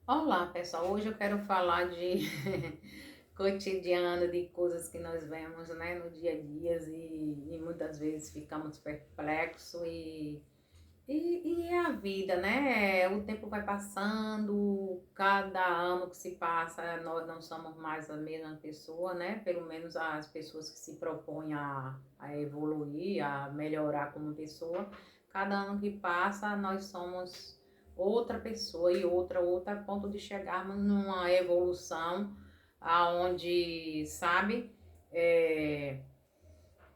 Olá, pessoal. Hoje eu quero falar de cotidiano, de coisas que nós vemos, né, no dia a dia e muitas vezes ficamos perplexos e é a vida, né? O tempo vai passando, cada ano que se passa, nós não somos mais a mesma pessoa, né? Pelo menos as pessoas que se propõem a evoluir, a melhorar como pessoa. Cada ano que passa, nós somos outra pessoa e outra a ponto de chegarmos numa evolução aonde, sabe,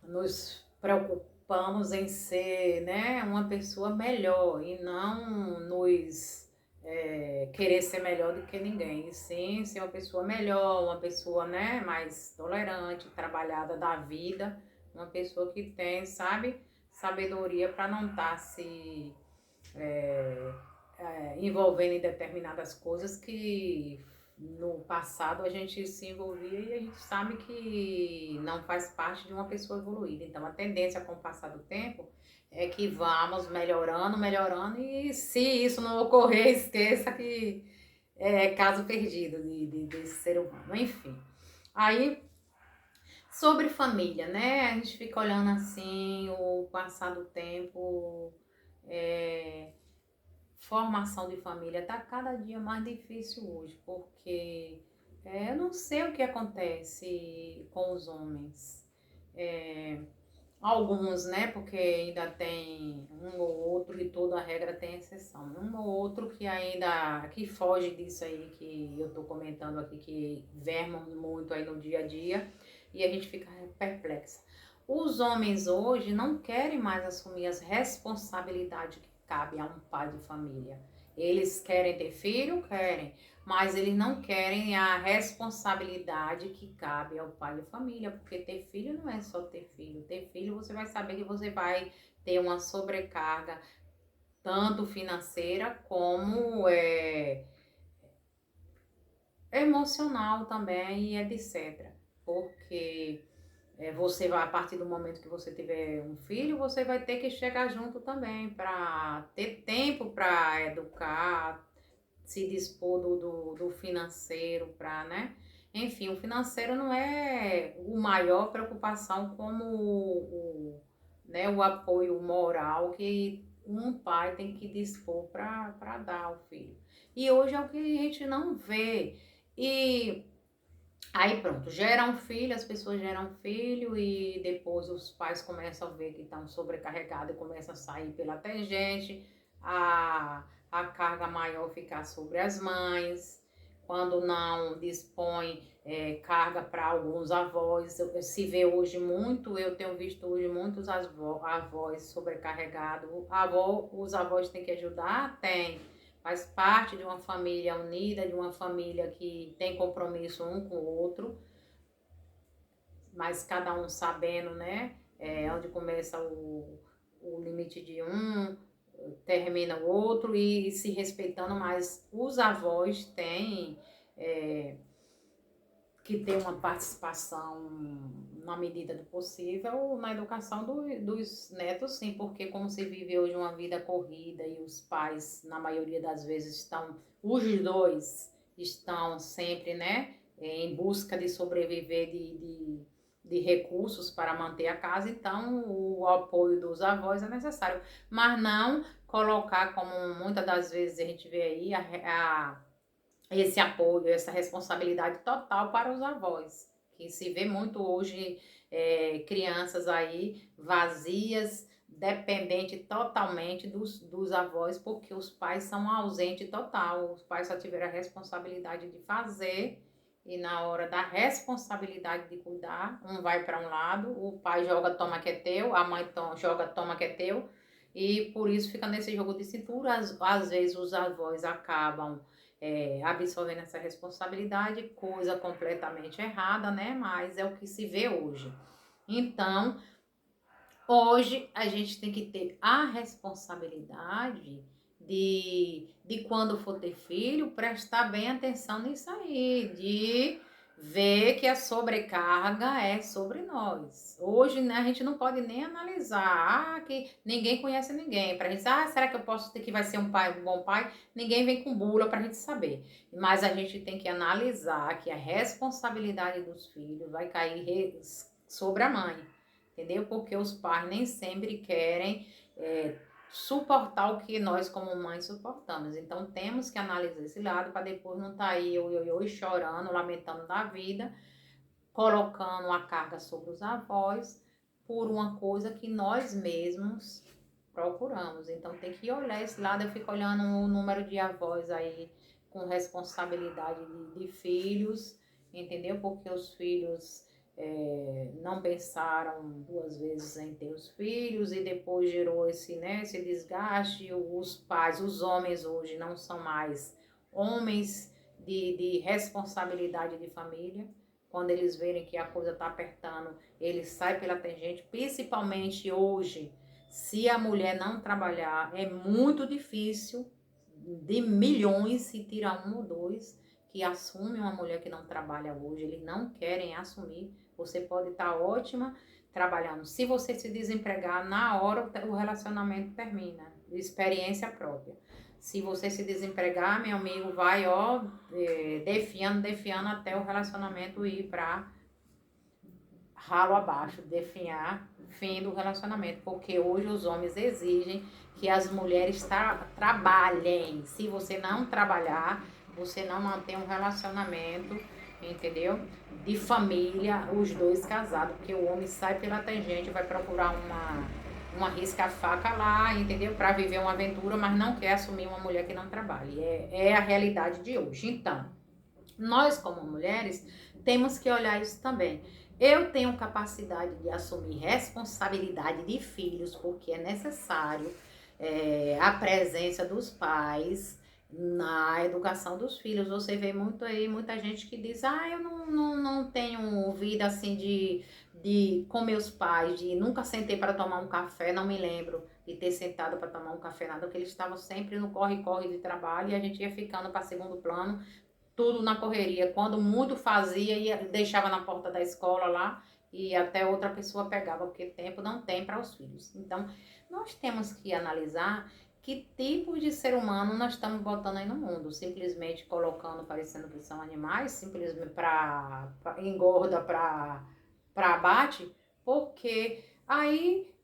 nos preocupamos em ser, né, uma pessoa melhor e não nos querer ser melhor do que ninguém, e sim ser uma pessoa melhor, uma pessoa, né, mais tolerante, trabalhada da vida, uma pessoa que tem, sabe, sabedoria para não estar se envolvendo em determinadas coisas que no passado a gente se envolvia e a gente sabe que não faz parte de uma pessoa evoluída. Então a tendência com o passar do tempo é que vamos melhorando, melhorando, e se isso não ocorrer, esqueça que é caso perdido desse ser humano. Enfim. Aí, sobre família, né? A gente fica olhando assim, o passar do tempo, é, formação de família está cada dia mais difícil hoje, porque eu não sei o que acontece com os homens. É, alguns, né? Porque ainda tem um ou outro e toda regra tem exceção. Um ou outro que ainda que foge disso aí que eu estou comentando aqui, que vermos muito aí no dia a dia e a gente fica perplexa. Os homens hoje não querem mais assumir as responsabilidades que cabe a um pai de família. Eles querem ter filho? Querem, mas eles não querem a responsabilidade que cabe ao pai de família, porque ter filho não é só ter filho. Ter filho você vai saber que você vai ter uma sobrecarga, tanto financeira como emocional também e etc. Porque você vai, a partir do momento que você tiver um filho, você vai ter que chegar junto também para ter tempo para educar, se dispor do financeiro para, né? Enfim, o financeiro não é o maior preocupação como né, o apoio moral que um pai tem que dispor para dar ao filho. E hoje é o que a gente não vê. E aí pronto, geram um filho, as pessoas geram um filho e depois os pais começam a ver que estão sobrecarregados e começam a sair pela tangente, a carga maior ficar sobre as mães, quando não dispõe carga para alguns avós. Se vê hoje muito, eu tenho visto hoje muitos avós sobrecarregados. Os avós têm que ajudar? Tem, faz parte de uma família unida, de uma família que tem compromisso um com o outro, mas cada um sabendo, né, onde começa o limite de um, termina o outro e se respeitando, mas os avós têm que ter uma participação na medida do possível na educação dos netos, sim, porque como se vive hoje uma vida corrida e os pais, na maioria das vezes, os dois estão sempre, né, em busca de sobreviver de recursos para manter a casa, então o apoio dos avós é necessário, mas não colocar, como muitas das vezes a gente vê aí, esse apoio, essa responsabilidade total para os avós, que se vê muito hoje crianças aí vazias, dependentes totalmente dos avós, porque os pais são ausentes total, os pais só tiveram a responsabilidade de fazer e na hora da responsabilidade de cuidar, um vai para um lado, o pai joga, toma que é teu, a mãe joga, toma que é teu, e por isso fica nesse jogo de cintura, às vezes os avós acabam absorvendo essa responsabilidade, coisa completamente errada, né? Mas é o que se vê hoje. Então, hoje a gente tem que ter a responsabilidade de quando for ter filho, prestar bem atenção nisso aí, de Vê que a sobrecarga é sobre nós. Hoje, né, a gente não pode nem analisar, que ninguém conhece ninguém. Pra gente, será que eu posso ter que vai ser um pai, um bom pai? Ninguém vem com bula pra gente saber. Mas a gente tem que analisar que a responsabilidade dos filhos vai cair sobre a mãe, entendeu? Porque os pais nem sempre querem suportar o que nós como mães suportamos. Então temos que analisar esse lado para depois não estar aí eu chorando, lamentando da vida, colocando a carga sobre os avós por uma coisa que nós mesmos procuramos. Então tem que olhar esse lado. Eu fico olhando o número de avós aí com responsabilidade de filhos, entendeu? Porque os filhos não pensaram duas vezes em ter os filhos e depois gerou esse, né, esse desgaste. Os pais, os homens hoje não são mais homens de responsabilidade de família. Quando eles verem que a coisa está apertando, eles saem pela tangente, principalmente hoje. Se a mulher não trabalhar, é muito difícil, de milhões se tira um ou dois que assumem uma mulher que não trabalha hoje, eles não querem assumir. Você pode estar ótima trabalhando. Se você se desempregar, na hora o relacionamento termina. Experiência própria. Se você se desempregar, meu amigo, vai, ó, defiando até o relacionamento ir para ralo abaixo, definhar fim do relacionamento, porque hoje os homens exigem que as mulheres trabalhem. Se você não trabalhar, você não mantém um relacionamento, entendeu? De família, os dois casados, porque o homem sai pela tangente, vai procurar uma risca-faca lá, entendeu? Para viver uma aventura, mas não quer assumir uma mulher que não trabalhe. É a realidade de hoje. Então, nós como mulheres temos que olhar isso também. Eu tenho capacidade de assumir responsabilidade de filhos, porque é necessário a presença dos pais na educação dos filhos. Você vê muito aí, muita gente que diz, eu não tenho vida assim com meus pais, de nunca sentei para tomar um café, não me lembro de ter sentado para tomar um café, nada, porque eles estavam sempre no corre-corre de trabalho e a gente ia ficando para segundo plano, tudo na correria. Quando muito fazia, ia, deixava na porta da escola lá e até outra pessoa pegava, porque tempo não tem para os filhos. Então, nós temos que analisar que tipo de ser humano nós estamos botando aí no mundo. Simplesmente colocando, parecendo que são animais, simplesmente para engorda, para abate, porque aí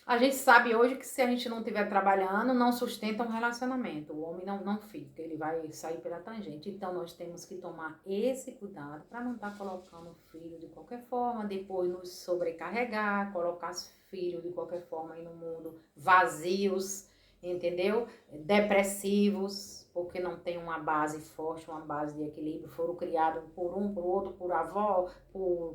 a gente sabe hoje que se a gente não estiver trabalhando, não sustenta um relacionamento. O homem não fica, ele vai sair pela tangente. Então, nós temos que tomar esse cuidado para não estar colocando o filho de qualquer forma, depois nos sobrecarregar, colocar os filhos de qualquer forma aí no mundo vazios, entendeu? Depressivos, porque não tem uma base forte, uma base de equilíbrio. Foram criados por um, por outro, por avó,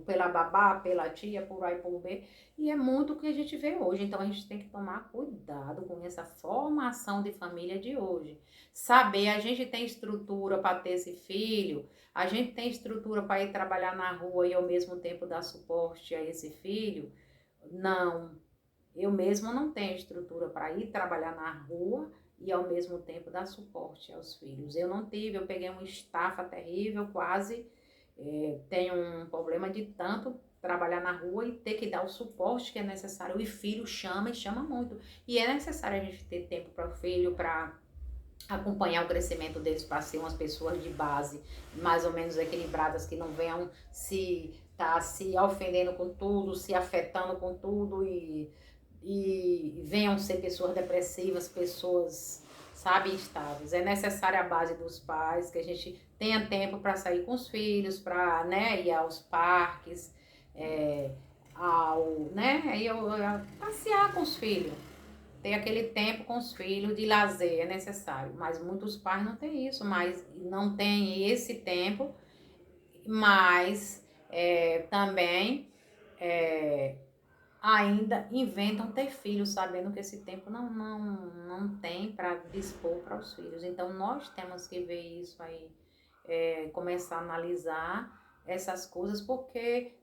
pela babá, pela tia, por A e por B. E é muito o que a gente vê hoje. Então a gente tem que tomar cuidado com essa formação de família de hoje. Saber, a gente tem estrutura para ter esse filho, a gente tem estrutura para ir trabalhar na rua e ao mesmo tempo dar suporte a esse filho? Não. Eu mesma não tenho estrutura para ir trabalhar na rua e ao mesmo tempo dar suporte aos filhos. Eu não tive, eu peguei uma estafa terrível, quase tenho um problema de tanto trabalhar na rua e ter que dar o suporte que é necessário. E filho chama e chama muito. E é necessário a gente ter tempo para o filho, para acompanhar o crescimento deles, para ser umas pessoas de base mais ou menos equilibradas, que não venham se ofendendo com tudo, se afetando com tudo e venham ser pessoas depressivas, pessoas, sabe, instáveis. É necessária a base dos pais, que a gente tenha tempo para sair com os filhos, para, né, ir aos parques, passear com os filhos. Ter aquele tempo com os filhos de lazer é necessário, mas muitos pais não têm isso, mas não tem esse tempo, mas também ainda inventam ter filhos, sabendo que esse tempo não tem para dispor para os filhos. Então, nós temos que ver isso aí, começar a analisar essas coisas, porque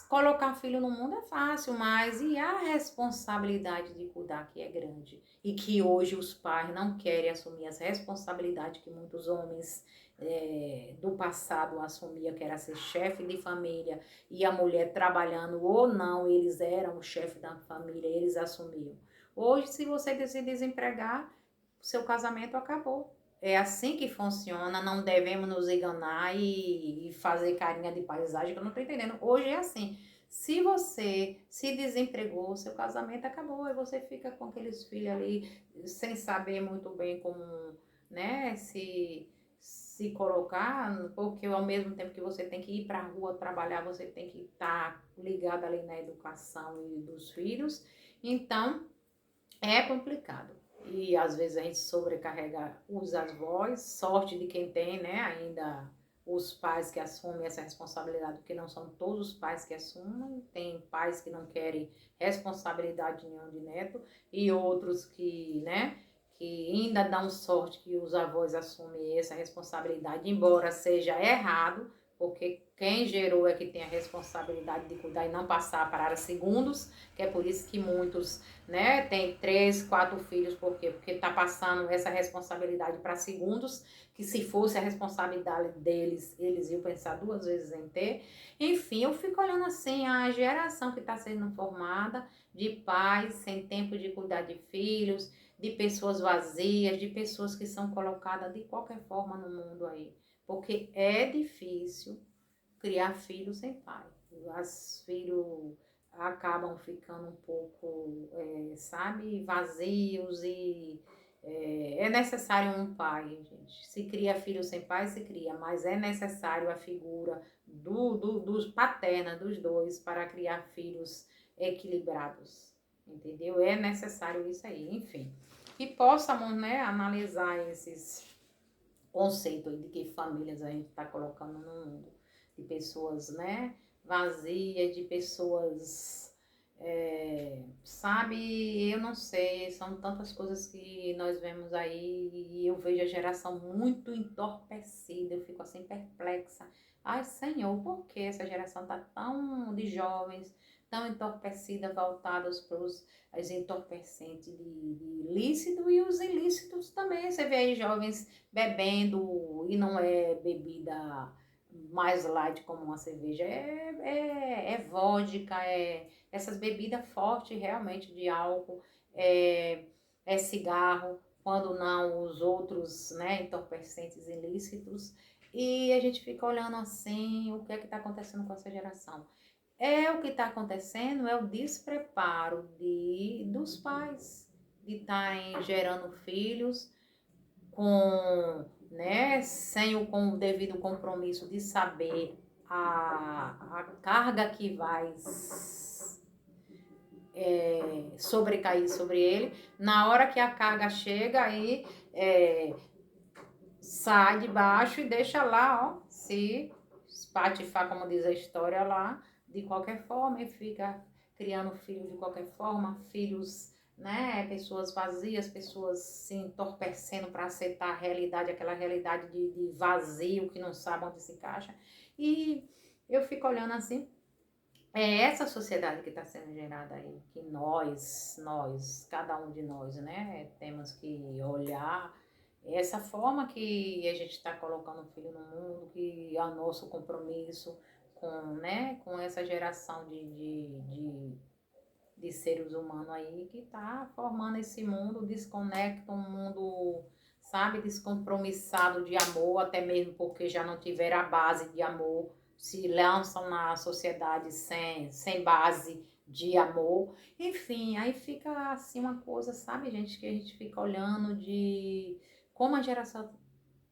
Colocar filho no mundo é fácil, mas e a responsabilidade de cuidar que é grande? E que hoje os pais não querem assumir as responsabilidades que muitos homens do passado assumiam, que era ser chefe de família, e a mulher trabalhando ou não, eles eram o chefe da família, eles assumiam. Hoje, se você se desempregar, seu casamento acabou. É assim que funciona, não devemos nos enganar e fazer carinha de paisagem, que eu não tô entendendo. Hoje é assim, se você se desempregou, seu casamento acabou, e você fica com aqueles filhos ali, sem saber muito bem como, né, se colocar, porque ao mesmo tempo que você tem que ir para a rua trabalhar, você tem que estar ligado ali na educação e dos filhos, então é complicado. E às vezes a gente sobrecarrega os avós, sorte de quem tem, né? Ainda os pais que assumem essa responsabilidade, porque não são todos os pais que assumem, tem pais que não querem responsabilidade nenhuma de neto, e outros que, né, que ainda dão sorte que os avós assumem essa responsabilidade, embora seja errado, porque quem gerou é que tem a responsabilidade de cuidar e não passar para segundos, que é por isso que muitos, né, tem 3, 4 filhos, por quê? Porque tá passando essa responsabilidade para segundos, que se fosse a responsabilidade deles, eles iam pensar 2 vezes em ter. Enfim, eu fico olhando assim, a geração que está sendo formada de pais sem tempo de cuidar de filhos, de pessoas vazias, de pessoas que são colocadas de qualquer forma no mundo aí. Porque é difícil criar filhos sem pai. Os filhos acabam ficando um pouco, sabe, vazios e é necessário um pai, gente. Se cria filho sem pai, se cria, mas é necessário a figura dos paterna, dos dois, para criar filhos equilibrados, entendeu? É necessário isso aí, enfim. Que possamos, né, analisar esses conceitos de que famílias a gente está colocando no mundo, de pessoas, né, vazias, de pessoas, sabe, eu não sei, são tantas coisas que nós vemos aí e eu vejo a geração muito entorpecida, eu fico assim perplexa. Ai, Senhor, por que essa geração tá tão de jovens, tão entorpecida, voltadas para os entorpecentes de ilícito e os ilícitos também. Você vê aí jovens bebendo e não é bebida mais light como uma cerveja, é vodka, essas bebidas fortes realmente de álcool, é cigarro, quando não os outros, né, entorpecentes ilícitos. E a gente fica olhando assim, o que é que está acontecendo com essa geração? O que está acontecendo é o despreparo dos pais de estarem gerando filhos com, né, com o devido compromisso de saber a carga que vai sobrecair sobre ele. Na hora que a carga chega, aí sai de baixo e deixa lá, ó, se espatifar, como diz a história lá, de qualquer forma, e fica criando filhos de qualquer forma, filhos, né, pessoas vazias, pessoas se entorpecendo para aceitar a realidade, aquela realidade de vazio que não sabe onde se encaixa. E eu fico olhando assim, é essa sociedade que está sendo gerada aí, que cada um de nós, né, temos que olhar essa forma que a gente está colocando o filho no mundo, que é o nosso compromisso com, né, com essa geração de seres humanos aí que está formando esse mundo desconecta, um mundo, sabe, descompromissado de amor, até mesmo porque já não tiveram a base de amor, se lançam na sociedade sem base de amor. Enfim, aí fica assim uma coisa, sabe, gente, que a gente fica olhando de como a geração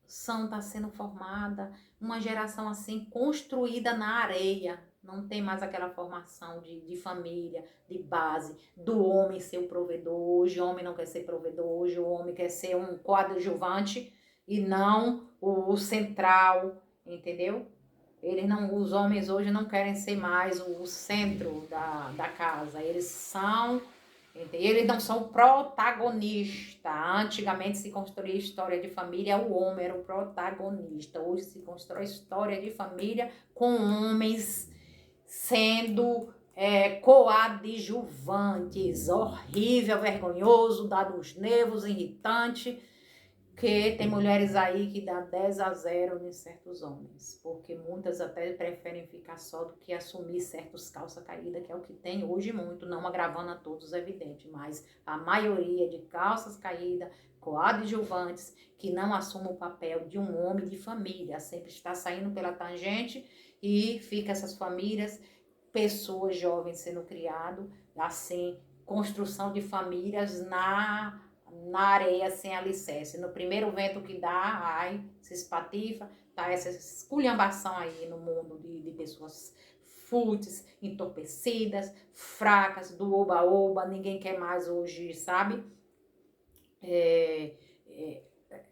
está sendo formada, uma geração assim construída na areia. Não tem mais aquela formação de família, de base, do homem ser o provedor. Hoje o homem não quer ser provedor, hoje o homem quer ser um coadjuvante e não o central, entendeu? Os homens hoje não querem ser mais o centro da casa, eles não são protagonistas. Antigamente se construía história de família, o homem era o protagonista. Hoje se constrói história de família com homens sendo coadjuvantes, horrível, vergonhoso, dá nos nervos, irritante, que tem mulheres aí que dá 10-0 em certos homens, porque muitas até preferem ficar só do que assumir certos calça caída, que é o que tem hoje muito, não agravando a todos, é evidente, mas a maioria de calças caídas, coadjuvantes, que não assumem o papel de um homem de família, sempre está saindo pela tangente e fica essas famílias, pessoas jovens sendo criadas, assim, construção de famílias na areia sem alicerce. No primeiro vento que dá, ai, se espatifa, tá essa esculhambação aí no mundo de pessoas fúteis, entorpecidas, fracas, do oba-oba, ninguém quer mais hoje, sabe?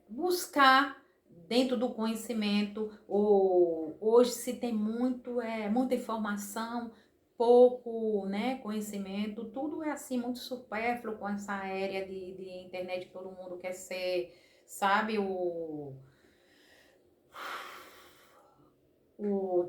Buscar dentro do conhecimento, hoje se tem muita informação, pouco, né, conhecimento, tudo é assim muito supérfluo com essa área de internet que todo mundo quer ser, sabe, o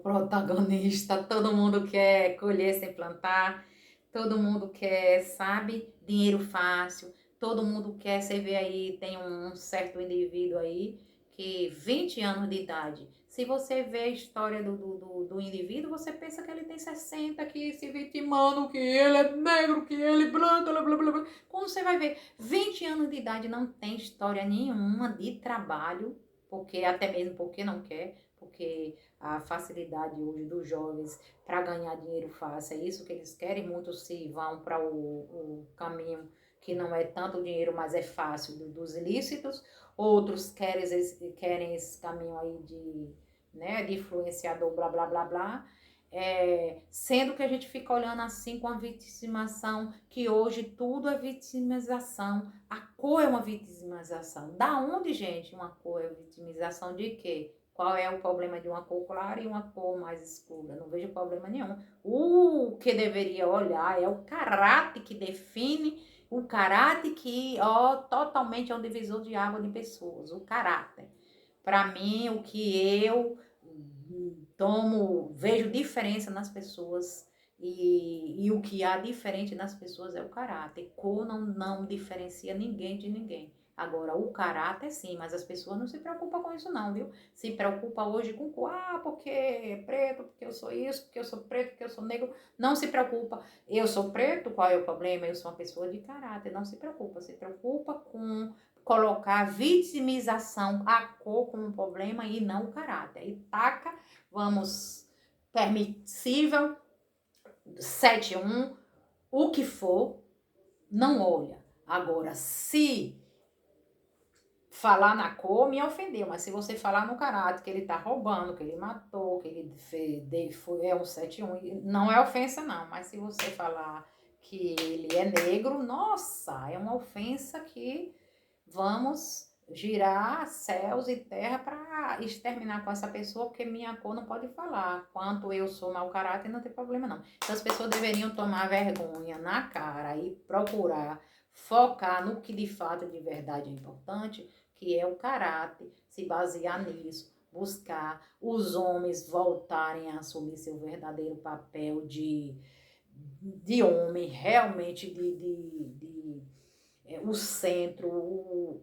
protagonista, todo mundo quer colher sem plantar, todo mundo quer, sabe, dinheiro fácil, todo mundo quer, você vê aí, tem um certo indivíduo aí que 20 anos de idade, se você vê a história do indivíduo, você pensa que ele tem 60, que se vitimando, que ele é negro, que ele é branco, blá, blá, blá, blá. Quando você vai ver 20 anos de idade, não tem história nenhuma de trabalho, porque até mesmo porque não quer, porque a facilidade hoje dos jovens para ganhar dinheiro fácil, é isso que eles querem, muitos se vão para o caminho que não é tanto dinheiro, mas é fácil dos ilícitos, outros querem esse caminho aí de influenciador, blá, blá, blá, blá, sendo que a gente fica olhando assim com a vitimização, que hoje tudo é vitimização, a cor é uma vitimização. Da onde, gente, uma cor é vitimização de quê? Qual é o problema de uma cor clara e uma cor mais escura? Não vejo problema nenhum. O que deveria olhar é o caráter que define, o caráter que, totalmente é um divisor de água de pessoas, o caráter. Para mim, o que eu vejo diferença nas pessoas e o que há diferente nas pessoas é o caráter. Cor não diferencia ninguém de ninguém. Agora, o caráter sim, mas as pessoas não se preocupam com isso não, viu? Se preocupa hoje com cor, porque é preto, porque eu sou isso, porque eu sou preto, porque eu sou negro. Não se preocupa. Eu sou preto, qual é o problema? Eu sou uma pessoa de caráter. Não se preocupa. Se preocupa com colocar a vitimização, a cor como um problema e não o caráter. E taca, vamos, permissível, 7-1, o que for, não olha. Agora, se falar na cor, me ofendeu, mas se você falar no caráter, que ele tá roubando, que ele matou, que ele é um 7-1, não é ofensa não, mas se você falar que ele é negro, nossa, é uma ofensa que vamos girar céus e terra para exterminar com essa pessoa, porque minha cor não pode falar. Quanto eu sou mau caráter, não tem problema não. Então as pessoas deveriam tomar vergonha na cara e procurar focar no que de fato de verdade é importante, que é o caráter, se basear nisso, buscar os homens voltarem a assumir seu verdadeiro papel de homem, realmente o centro,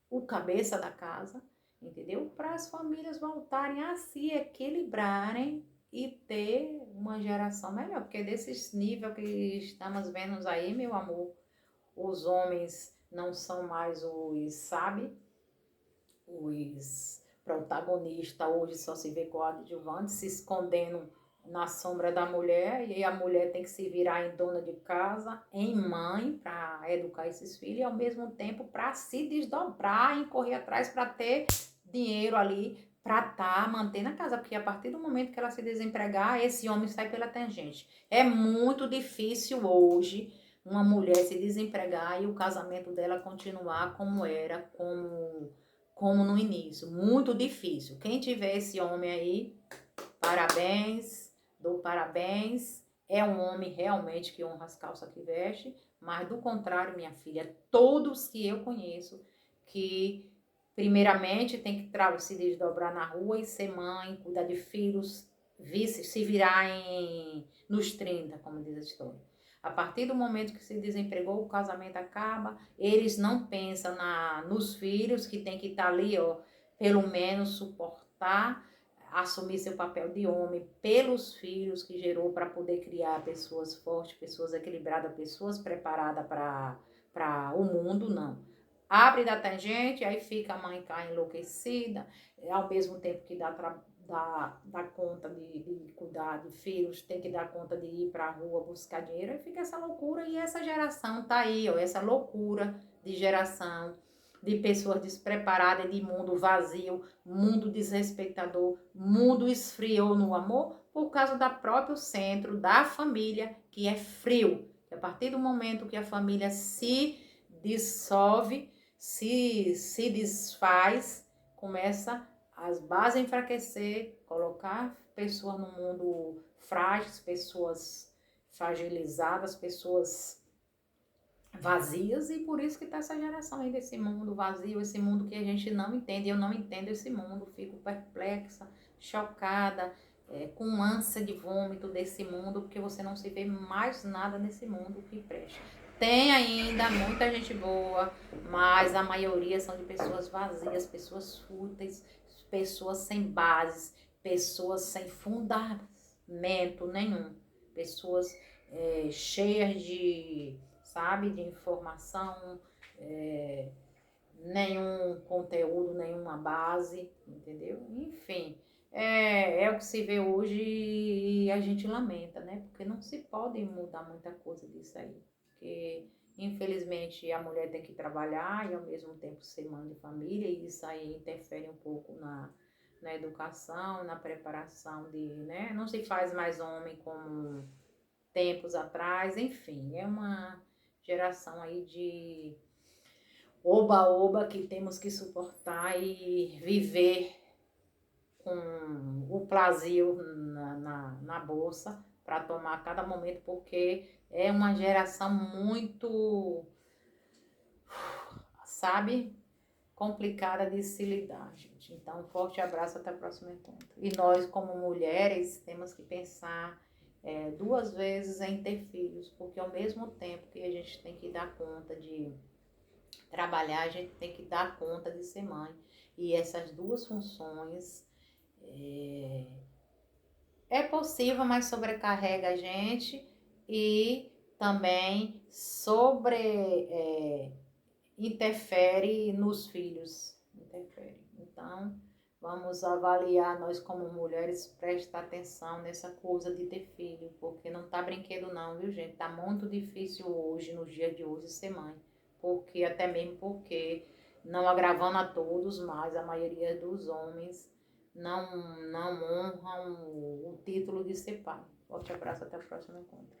o cabeça da casa, entendeu? Para as famílias voltarem a se equilibrarem e ter uma geração melhor, porque desses níveis que estamos vendo aí, meu amor, os homens não são mais sabe, os protagonistas, hoje só se vê coadjuvantes se escondendo na sombra da mulher, e a mulher tem que se virar em dona de casa, em mãe, para educar esses filhos, e ao mesmo tempo para se desdobrar e correr atrás para ter dinheiro ali para mantendo a casa, porque a partir do momento que ela se desempregar, esse homem sai pela tangente. É muito difícil hoje uma mulher se desempregar e o casamento dela continuar como era, como no início. Muito difícil. Quem tiver esse homem aí, parabéns, dou parabéns. É um homem realmente que honra as calças que veste, mas do contrário, minha filha, todos que eu conheço que primeiramente tem que se desdobrar na rua e ser mãe, cuidar de filhos, se virar nos 30, como diz a história. A partir do momento que se desempregou, o casamento acaba, eles não pensam nos filhos, que tem que estar ali, ó, pelo menos suportar, assumir seu papel de homem pelos filhos que gerou para poder criar pessoas fortes, pessoas equilibradas, pessoas preparadas para o mundo, não. Abre da tangente, aí fica a mãe cá enlouquecida, ao mesmo tempo que dá conta de cuidar de filhos, tem que dar conta de ir para a rua buscar dinheiro, aí fica essa loucura, e essa geração tá aí, ó, essa loucura de geração, de pessoas despreparadas, de mundo vazio, mundo desrespeitador, mundo esfriou no amor, por causa do próprio centro da família, que é frio. A partir do momento que a família se dissolve, se desfaz, começa as bases a enfraquecer, colocar pessoas no mundo frágeis, pessoas fragilizadas, pessoas vazias, e por isso que tá essa geração aí desse mundo vazio, esse mundo que a gente não entende. Eu não entendo esse mundo, fico perplexa, chocada, com ânsia de vômito desse mundo, porque você não se vê mais nada nesse mundo que preste. Tem ainda muita gente boa, mas a maioria são de pessoas vazias, pessoas fúteis, pessoas sem bases, pessoas sem fundamento nenhum, pessoas cheias de, sabe, de informação, nenhum conteúdo, nenhuma base, entendeu? Enfim, é o que se vê hoje e a gente lamenta, né? Porque não se pode mudar muita coisa disso aí. Porque, infelizmente, a mulher tem que trabalhar e, ao mesmo tempo, ser mãe de família, e isso aí interfere um pouco na educação, na preparação né? Não se faz mais homem como tempos atrás, enfim, é uma geração aí de oba-oba que temos que suportar e viver com o Plasil na bolsa para tomar a cada momento, porque é uma geração muito, sabe, complicada de se lidar, gente. Então, um forte abraço, até o próximo encontro. E nós, como mulheres, temos que pensar duas vezes em ter filhos, porque ao mesmo tempo que a gente tem que dar conta de trabalhar, a gente tem que dar conta de ser mãe. E essas duas funções é possível, mas sobrecarrega a gente e também interfere nos filhos. Interfere. Então, vamos avaliar, nós como mulheres, prestar atenção nessa coisa de ter filho, porque não tá brinquedo não, viu, gente? Tá muito difícil hoje, nos dias de hoje, ser mãe. Até mesmo porque, não agravando a todos, mas a maioria dos homens não honram o título de ser pai. Forte abraço, até o próximo encontro.